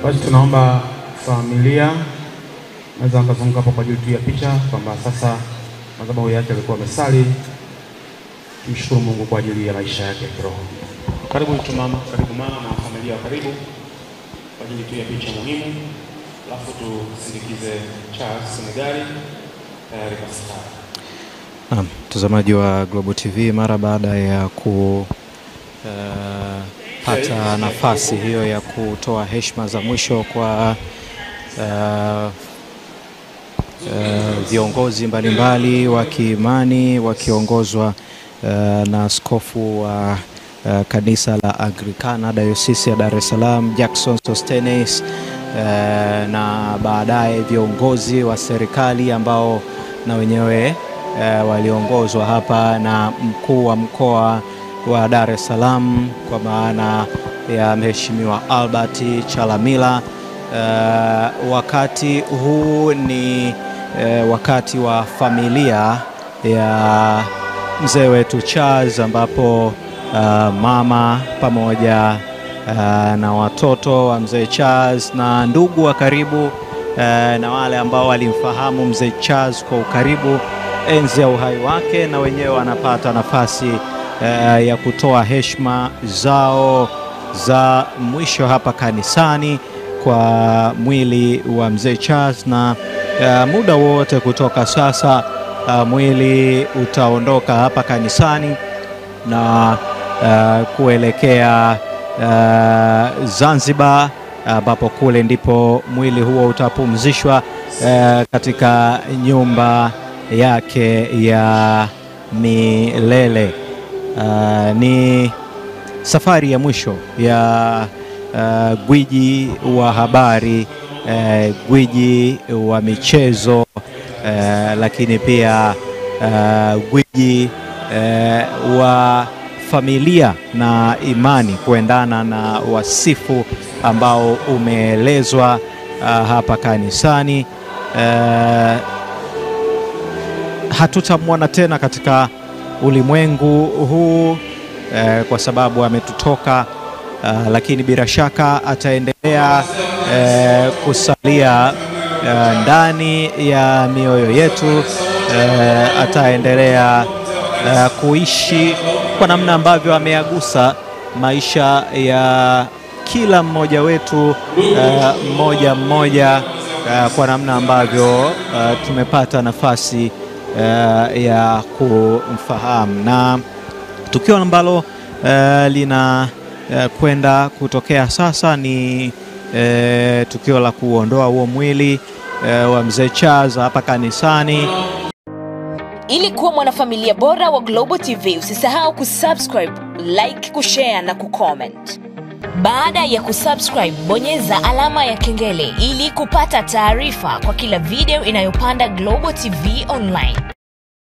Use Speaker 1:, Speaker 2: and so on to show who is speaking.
Speaker 1: Basi tunaomba familia naweza kuzunguka hapo kwa ajili ya picha kwamba sasa madhabahu yake alikuwa amesali. Tumshukuru Mungu kwa ajili ya maisha yake kiroho. Karibu tu mama, karibu mama na familia karibu kwa ajili tu ya picha muhimu. Alafu tusindikize Charles Senegali tayari kwa sala.
Speaker 2: Naam, mtazamaji wa Global TV, mara baada ya pata nafasi hiyo ya kutoa heshima za mwisho kwa viongozi mbalimbali wa kiimani wakiongozwa na askofu wa kanisa la Anglikana Dayosisi ya Dar es Salaam Jackson Sostenes, na baadaye viongozi wa serikali ambao na wenyewe waliongozwa hapa na mkuu wa mkoa wa Dar es Salaam kwa maana ya Mheshimiwa Albert Chalamila. Wakati huu ni wakati wa familia ya mzee wetu Charles, ambapo mama pamoja na watoto wa mzee Charles na ndugu wa karibu na wale ambao walimfahamu mzee Charles kwa ukaribu enzi ya uhai wake, na wenyewe wanapata nafasi ya kutoa heshima zao za mwisho hapa kanisani kwa mwili wa mzee Charles. Na muda wote kutoka sasa mwili utaondoka hapa kanisani na kuelekea Zanzibar, ambapo kule ndipo mwili huo utapumzishwa katika nyumba yake ya milele. Ni safari ya mwisho ya gwiji wa habari, gwiji wa michezo, lakini pia gwiji wa familia na imani, kuendana na wasifu ambao umeelezwa hapa kanisani. Hatutamwona tena katika ulimwengu huu kwa sababu ametutoka, lakini bila shaka ataendelea kusalia ndani ya mioyo yetu, ataendelea kuishi kwa namna ambavyo ameagusa maisha ya kila mmoja wetu mmoja mmoja, kwa namna ambavyo tumepata nafasi ya kumfahamu. Na tukio ambalo lina kwenda kutokea sasa ni tukio la kuondoa huo mwili wa mzee Charles hapa kanisani.
Speaker 3: Ili kuwa mwanafamilia bora wa Global TV, usisahau kusubscribe, like, kushare na kucomment. Baada ya kusubscribe, bonyeza alama ya kengele ili kupata taarifa kwa kila video inayopanda Global TV Online.